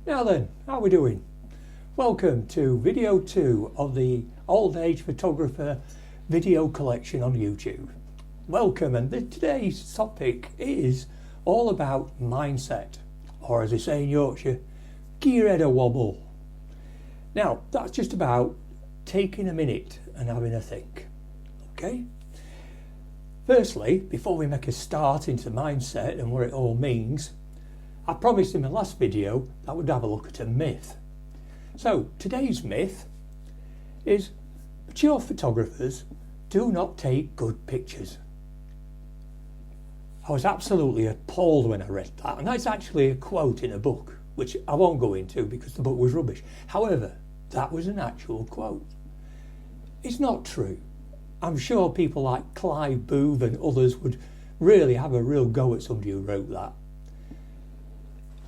Now then, how are we doing? Welcome to video 2 of the Old Age Photographer video collection on YouTube. Welcome, and today's topic is all about mindset, or as they say in Yorkshire, gear head a wobble. Now, that's just about taking a minute and having a think, okay? Firstly, before we make a start into mindset and what it all means, I promised in my last video that I would have a look at a myth. So today's myth is mature photographers do not take good pictures. I was absolutely appalled when I read that, and that's actually a quote in a book, which I won't go into because the book was rubbish. However, that was an actual quote. It's not true. I'm sure people like Clive Booth and others would really have a real go at somebody who wrote that.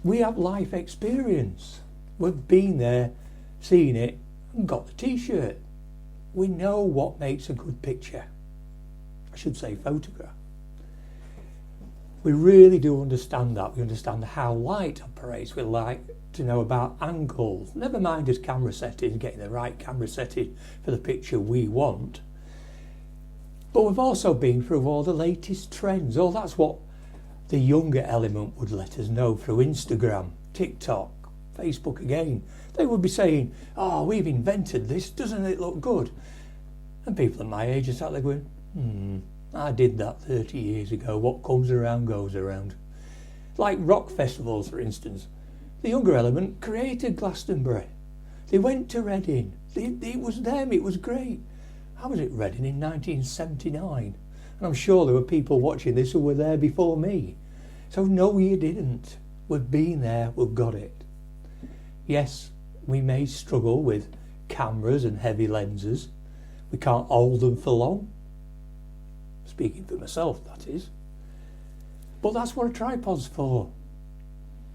We have life experience. We've been there, seen it, and got the t-shirt. We know what makes a good picture. I should say photograph. We really do understand that. We understand how light operates. We like to know about angles. Never mind as camera settings, getting the right camera setting for the picture we want. But we've also been through all the latest trends. Oh, that's what the younger element would let us know through Instagram, TikTok, Facebook again. They would be saying, oh, we've invented this, doesn't it look good? And people at my age are sat there going, I did that 30 years ago. What comes around goes around. Like rock festivals, for instance. The younger element created Glastonbury. They went to Reading. It was them, it was great. I was at Reading in 1979. And I'm sure there were people watching this who were there before me. So no, you didn't. We've been there, we've got it. Yes, we may struggle with cameras and heavy lenses. We can't hold them for long. Speaking for myself, that is. But that's what a tripod's for.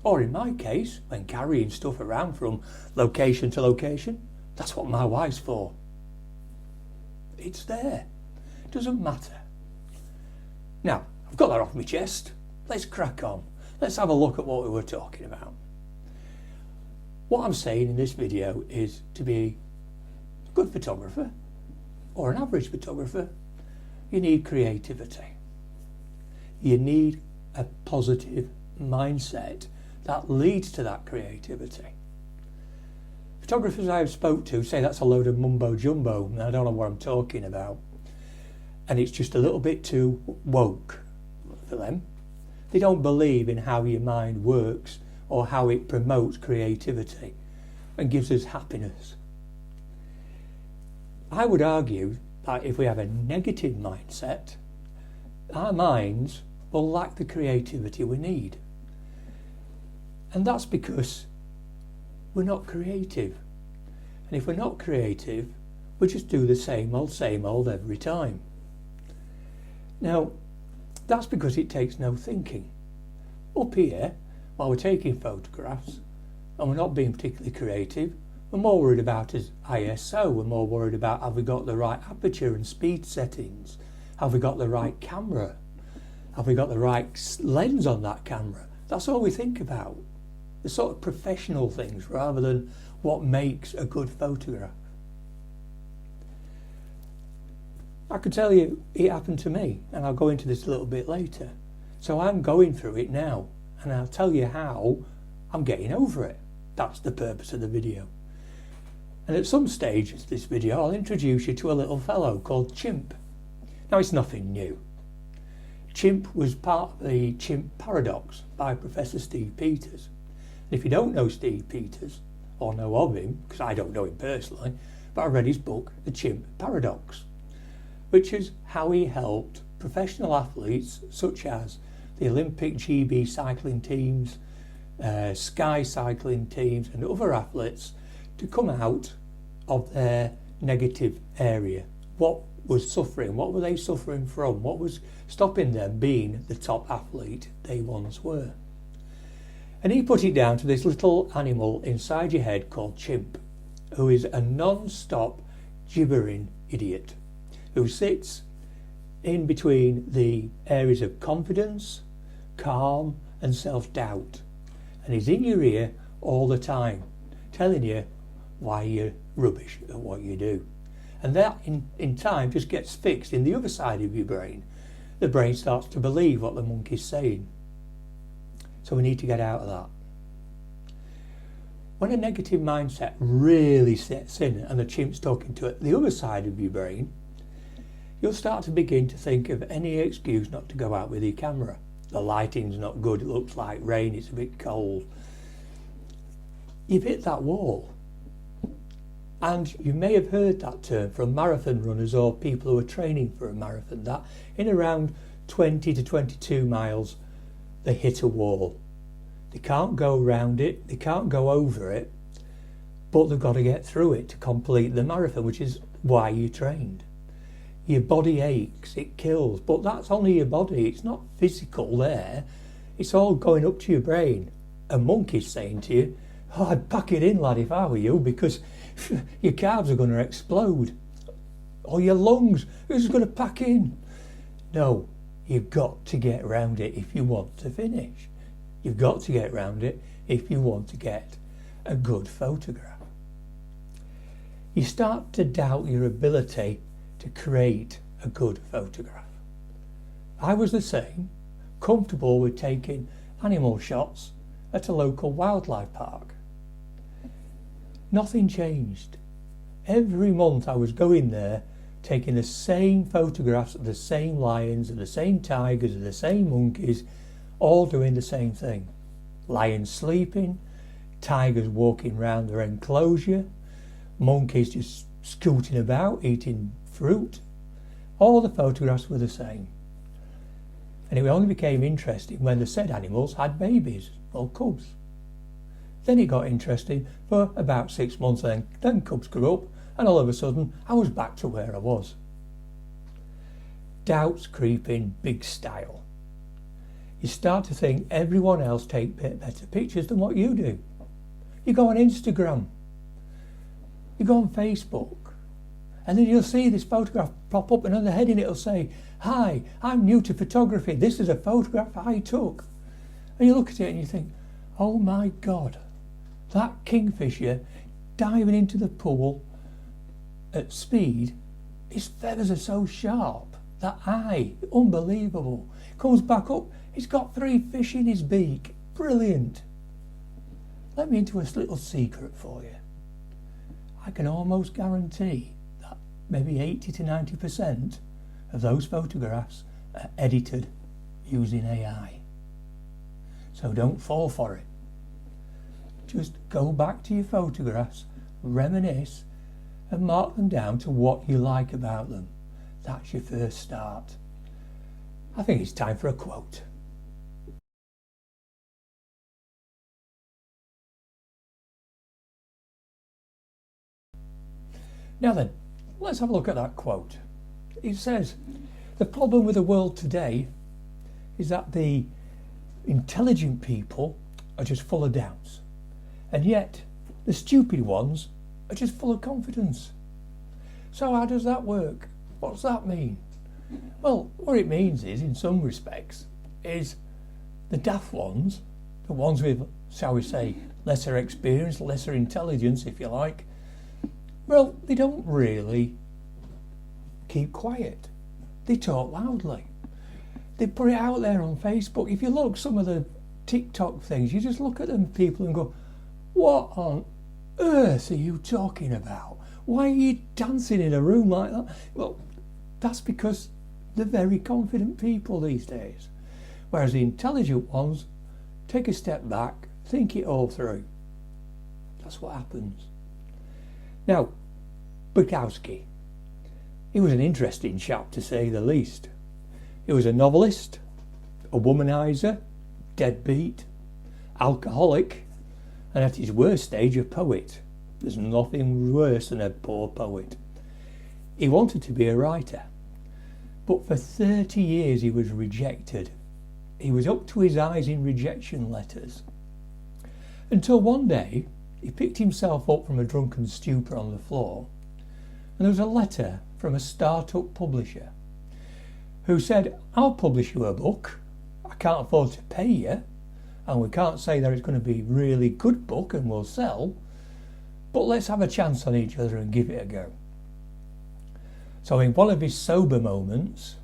Or in my case, when carrying stuff around from location to location, that's what my wife's for. It's there. It doesn't matter. Now, I've got that off my chest. Let's crack on. Let's have a look at what we were talking about. What I'm saying in this video is to be a good photographer or an average photographer, you need creativity. You need a positive mindset that leads to that creativity. Photographers I have spoke to say that's a load of mumbo jumbo and I don't know what I'm talking about. And it's just a little bit too woke for them. They don't believe in how your mind works or how it promotes creativity and gives us happiness. I would argue that if we have a negative mindset, our minds will lack the creativity we need. And that's because we're not creative. And if we're not creative, we just do the same old every time. Now, that's because it takes no thinking. Up here, while we're taking photographs, and we're not being particularly creative, we're more worried about his ISO, we're more worried about have we got the right aperture and speed settings, have we got the right camera, have we got the right lens on that camera. That's all we think about. The sort of professional things rather than what makes a good photograph. I can tell you it happened to me, and I'll go into this a little bit later. So I'm going through it now, and I'll tell you how I'm getting over it. That's the purpose of the video. And at some stage of this video, I'll introduce you to a little fellow called Chimp. Now, it's nothing new. Chimp was part of the Chimp Paradox by Professor Steve Peters. And if you don't know Steve Peters, or know of him, because I don't know him personally, but I read his book, The Chimp Paradox, which is how he helped professional athletes such as the Olympic GB cycling teams, Sky cycling teams and other athletes to come out of their negative area. What was suffering? What were they suffering from? What was stopping them being the top athlete they once were? And he put it down to this little animal inside your head called Chimp, who is a non-stop gibbering idiot who sits in between the areas of confidence, calm and self-doubt, and is in your ear all the time, telling you why you're rubbish at what you do. And that in time just gets fixed in the other side of your brain. The brain starts to believe what the monkey's saying. So we need to get out of that. When a negative mindset really sets in and the chimp's talking to it, the other side of your brain, you'll start to begin to think of any excuse not to go out with your camera. The lighting's not good, it looks like rain, it's a bit cold. You've hit that wall. And you may have heard that term from marathon runners or people who are training for a marathon, that in around 20 to 22 miles they hit a wall. They can't go around it, they can't go over it, but they've got to get through it to complete the marathon, which is why you trained. Your body aches, it kills, but that's only your body, it's not physical there. It's all going up to your brain. A monkey's saying to you, oh, I'd pack it in, lad, if I were you, because your calves are going to explode. Or your lungs, who's going to pack in? No, you've got to get round it if you want to finish. You've got to get round it if you want to get a good photograph. You start to doubt your ability to create a good photograph. I was the same, comfortable with taking animal shots at a local wildlife park. Nothing changed. Every month I was going there, taking the same photographs of the same lions and the same tigers and the same monkeys, all doing the same thing. Lions sleeping, tigers walking round their enclosure, monkeys just scooting about, eating fruit. All the photographs were the same. And it only became interesting when the said animals had babies or cubs. Then it got interesting for about 6 months, and then cubs grew up, and all of a sudden I was back to where I was. Doubts creep in big style. You start to think everyone else take better pictures than what you do. You go on Instagram, you go on Facebook, and then you'll see this photograph pop up, and on the heading it'll say, "Hi, I'm new to photography. This is a photograph I took." And you look at it and you think, oh my God, that kingfisher diving into the pool at speed, his feathers are so sharp, that eye, unbelievable. Comes back up, he's got 3 fish in his beak. Brilliant. Let me into a little secret for you. I can almost guarantee that maybe 80 to 90% of those photographs are edited using AI. So don't fall for it. Just go back to your photographs, reminisce, and mark them down to what you like about them. That's your first start. I think it's time for a quote. Now then, let's have a look at that quote. It says, the problem with the world today is that the intelligent people are just full of doubts, and yet the stupid ones are just full of confidence. So how does that work? What's that mean? Well, what it means is, in some respects, is the daft ones, the ones with, shall we say, lesser experience, lesser intelligence, if you like, well, they don't really keep quiet. They talk loudly. They put it out there on Facebook. If you look some of the TikTok things, you just look at them people and go, what on earth are you talking about? Why are you dancing in a room like that? Well, that's because they're very confident people these days. Whereas the intelligent ones take a step back, think it all through. That's what happens. Now, Bukowski, he was an interesting chap to say the least. He was a novelist, a womanizer, deadbeat, alcoholic, and at his worst stage a poet. There's nothing worse than a poor poet. He wanted to be a writer, but for 30 years he was rejected. He was up to his eyes in rejection letters. Until one day he picked himself up from a drunken stupor on the floor, and there was a letter from a start-up publisher who said, I'll publish you a book. I can't afford to pay you. and we can't say that it's going to be a really good book and will sell, but let's have a chance on each other and give it a go. So in one of his sober moments,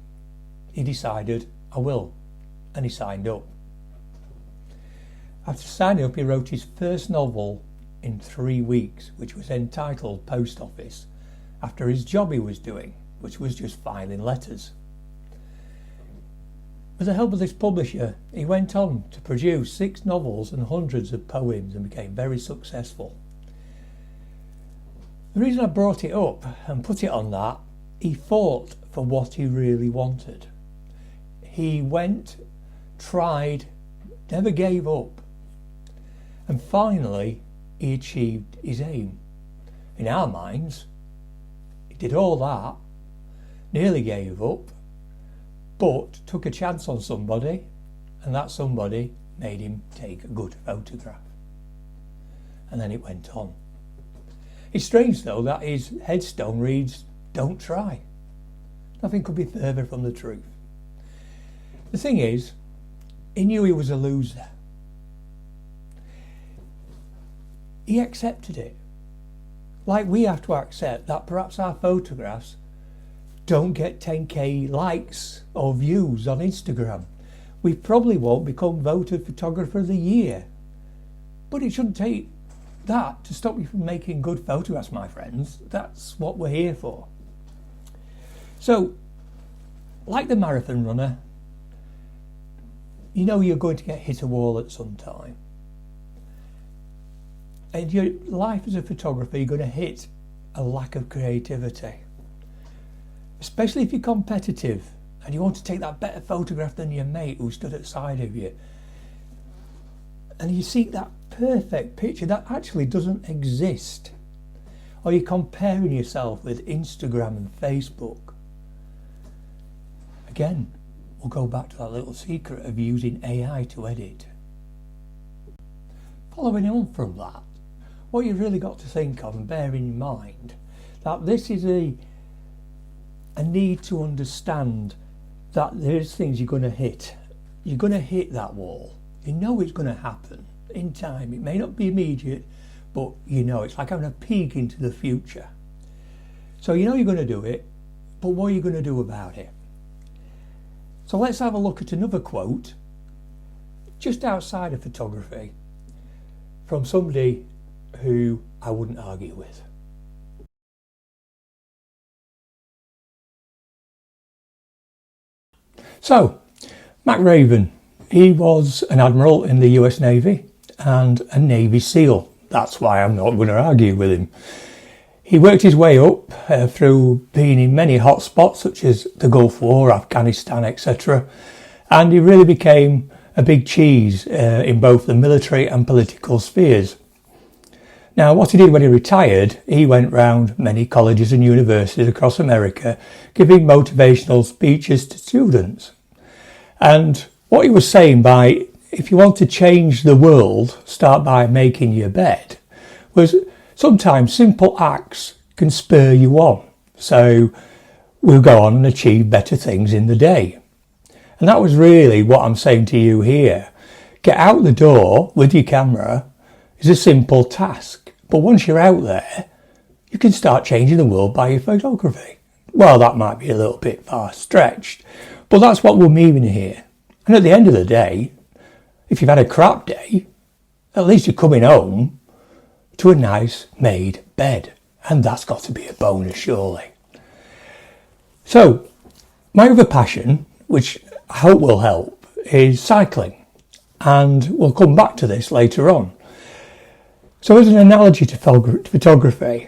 he decided, I will, and he signed up. After signing up, he wrote his first novel in 3 weeks, which was entitled Post Office, after his job he was doing, which was just filing letters. With the help of this publisher, he went on to produce 6 novels and hundreds of poems and became very successful. The reason I brought it up and put it on that, he fought for what he really wanted. He went, tried, never gave up, and finally he achieved his aim. In our minds, he did all that, nearly gave up, but took a chance on somebody, and that somebody made him take a good photograph. And then it went on. It's strange though that his headstone reads, "Don't try." Nothing could be further from the truth. The thing is, he knew he was a loser. He accepted it. Like we have to accept that perhaps our photographs don't get 10k likes or views on Instagram. We probably won't become voted photographer of the year. But it shouldn't take that to stop you from making good photographs, my friends. That's what we're here for. So, like the marathon runner, you know you're going to get hit a wall at some time. And your life as a photographer, you're going to hit a lack of creativity. Especially if you're competitive and you want to take that better photograph than your mate who stood at the side of you. And you seek that perfect picture that actually doesn't exist. Or you're comparing yourself with Instagram and Facebook. Again, we'll go back to that little secret of using AI to edit. Following on from that, what you've really got to think of and bear in mind that this is a need to understand that there's things you're going to hit. You're going to hit that wall. You know it's going to happen in time. It may not be immediate, but you know it's like having a peek into the future. So you know you're going to do it, but what are you going to do about it? So let's have a look at another quote just outside of photography from somebody who I wouldn't argue with. So, Mac Raven, he was an admiral in the US Navy and a Navy SEAL. That's why I'm not going to argue with him. He worked his way up through being in many hot spots such as the Gulf War, Afghanistan, etc. And he really became a big cheese in both the military and political spheres. Now, what he did when he retired, he went round many colleges and universities across America giving motivational speeches to students. And what he was saying by, if you want to change the world, start by making your bed, was sometimes simple acts can spur you on. So we'll go on and achieve better things in the day. And that was really what I'm saying to you here. Get out the door with your camera is a simple task. But once you're out there, you can start changing the world by your photography. Well, that might be a little bit far stretched, but that's what we're meaning here. And at the end of the day, if you've had a crap day, at least you're coming home to a nice made bed. And that's got to be a bonus, surely. So, my other passion, which I hope will help, is cycling. And we'll come back to this later on. So as an analogy to photography,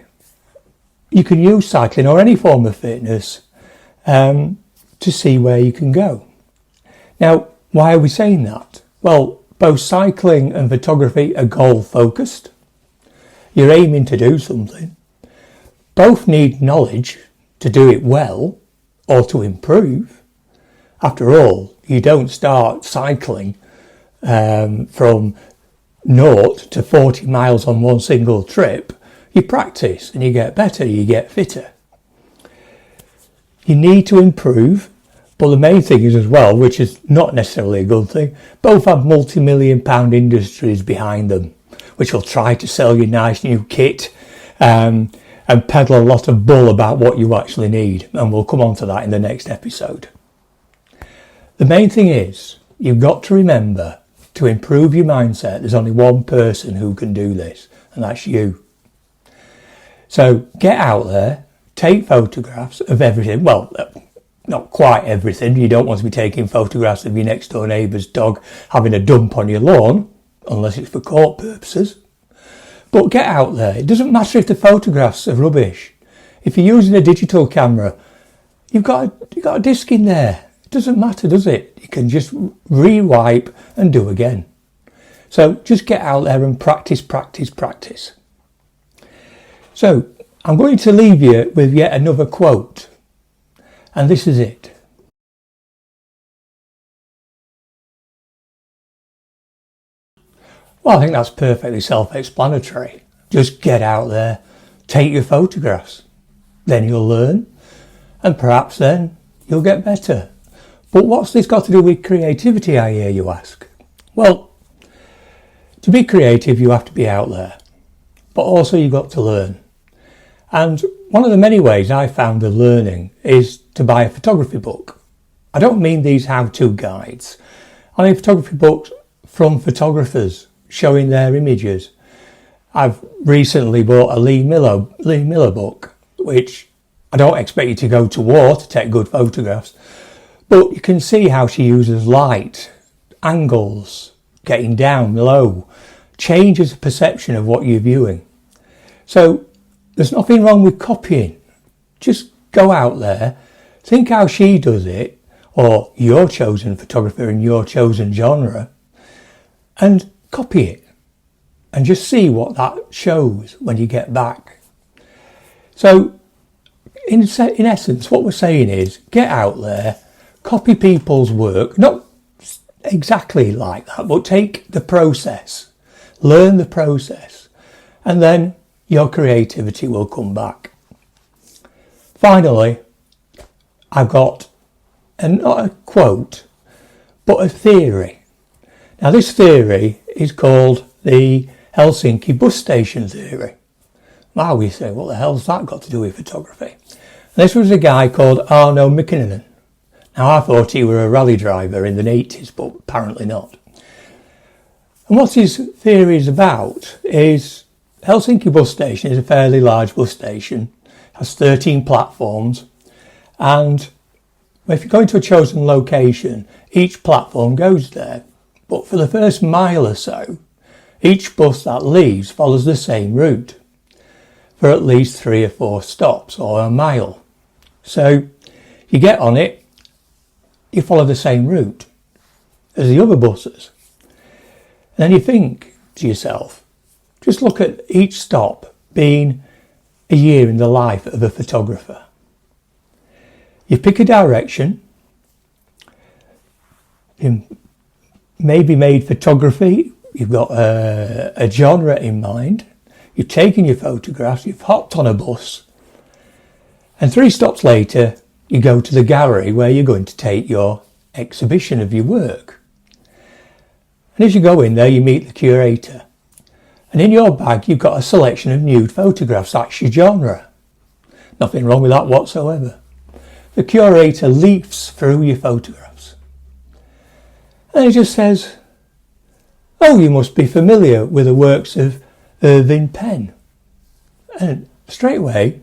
you can use cycling or any form of fitness to see where you can go. Now, why are we saying that? Well, both cycling and photography are goal focused. You're aiming to do something. Both need knowledge to do it well or to improve. After all, you don't start cycling from 0 to 40 miles on one single trip. You practice and you get better, you get fitter. You need to improve, But the main thing is as well, which is not necessarily a good thing, both have multi-million-pound industries behind them, which will try to sell you nice new kit and peddle a lot of bull about what you actually need. And we'll come on to that in the next episode. The main thing is, you've got to remember, to improve your mindset, there's only one person who can do this, and that's you. So get out there, take photographs of everything. Well, not quite everything. You don't want to be taking photographs of your next door neighbour's dog having a dump on your lawn, unless it's for court purposes. But get out there. It doesn't matter if the photographs are rubbish. If you're using a digital camera, you've got a disc in there. It doesn't matter, does it? You can just rewipe and do again. So just get out there and practice, practice, practice. So I'm going to leave you with yet another quote. And this is it. Well, I think that's perfectly self-explanatory. Just get out there, take your photographs. Then you'll learn, and perhaps then you'll get better. But what's this got to do with creativity, I hear you ask? Well, to be creative, you have to be out there. But also you've got to learn. And one of the many ways I found of learning is to buy a photography book. I don't mean these how-to guides. I mean photography books from photographers showing their images. I've recently bought a Lee Miller book, which I don't expect you to go to war to take good photographs, but you can see how she uses light, angles, getting down low, changes the perception of what you're viewing. So there's nothing wrong with copying. Just go out there, think how she does it, or your chosen photographer in your chosen genre, and copy it. And just see what that shows when you get back. So, in essence, what we're saying is, get out there, copy people's work, not exactly like that, but take the process, learn the process, and then your creativity will come back. Finally, I've got not a quote, but a theory. Now this theory is called the Helsinki bus station theory. Wow, we say, what the hell's that got to do with photography? And this was a guy called Arno Mikkonen. Now I thought he were a rally driver in the 80s, but apparently not. And what his theory is about is Helsinki bus station is a fairly large bus station, has 13 platforms, and if you're going to a chosen location, each platform goes there. But for the first mile or so, each bus that leaves follows the same route for at least 3 or 4 stops or a mile. So you get on it, you follow the same route as the other buses. And then you think to yourself, just look at each stop being a year in the life of a photographer. You pick a direction, you maybe made photography, you've got a genre in mind, you've taken your photographs, you've hopped on a bus, and 3 stops later you go to the gallery where you're going to take your exhibition of your work. And as you go in there you meet the curator, and in your bag you've got a selection of nude photographs. That's your genre. Nothing wrong with that whatsoever. The curator leafs through your photographs and he just says, oh, you must be familiar with the works of Irving Penn. And straight away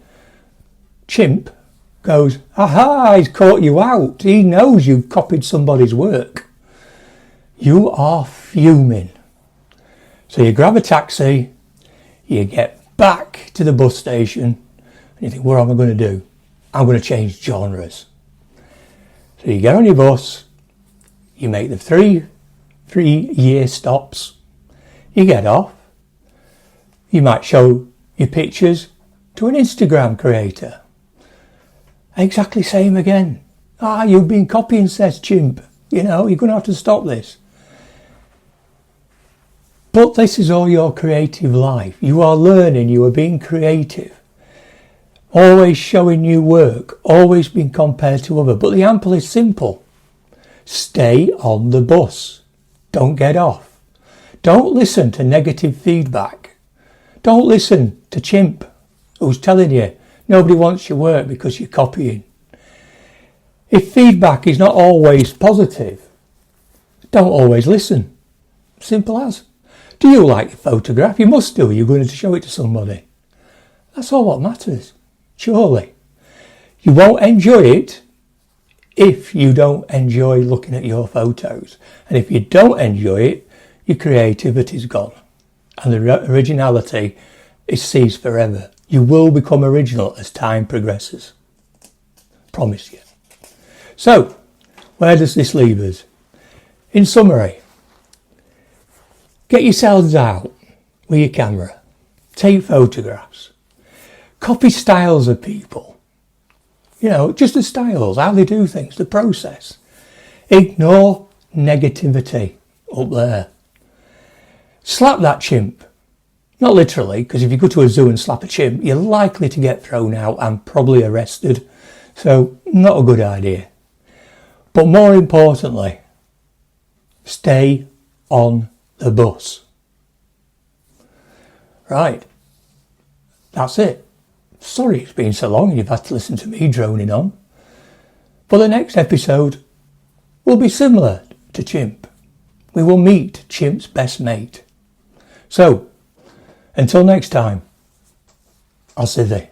Chimp goes, aha, he's caught you out. He knows you've copied somebody's work. You are fuming. So you grab a taxi, you get back to the bus station, and you think, what am I going to do? I'm going to change genres. So you get on your bus, you make the three-year stops, you get off, you might show your pictures to an Instagram creator. Exactly same again. Ah, you've been copying, says Chimp. You know, you're going to have to stop this. But this is all your creative life. You are learning, you are being creative. always showing new work, always being compared to other. But the ample is simple. Stay on the bus. Don't get off. Don't listen to negative feedback. Don't listen to Chimp who's telling you nobody wants your work because you're copying. If feedback is not always positive, don't always listen. Simple as. Do you like your photograph? You must do. You're going to show it to somebody. That's all what matters. Surely. You won't enjoy it if you don't enjoy looking at your photos. And if you don't enjoy it, your creativity's gone. And the originality is ceased forever. You will become original as time progresses. Promise you. So, where does this leave us? In summary, get yourselves out with your camera. Take photographs. Copy styles of people. You know, just the styles, how they do things, the process. Ignore negativity up there. Slap that chimp. Not literally, because if you go to a zoo and slap a chimp, you're likely to get thrown out and probably arrested. So, not a good idea. But more importantly, stay on the bus. Right. That's it. Sorry it's been so long and you've had to listen to me droning on. But the next episode will be similar to Chimp. We will meet Chimp's best mate. So, until next time, I'll see thee.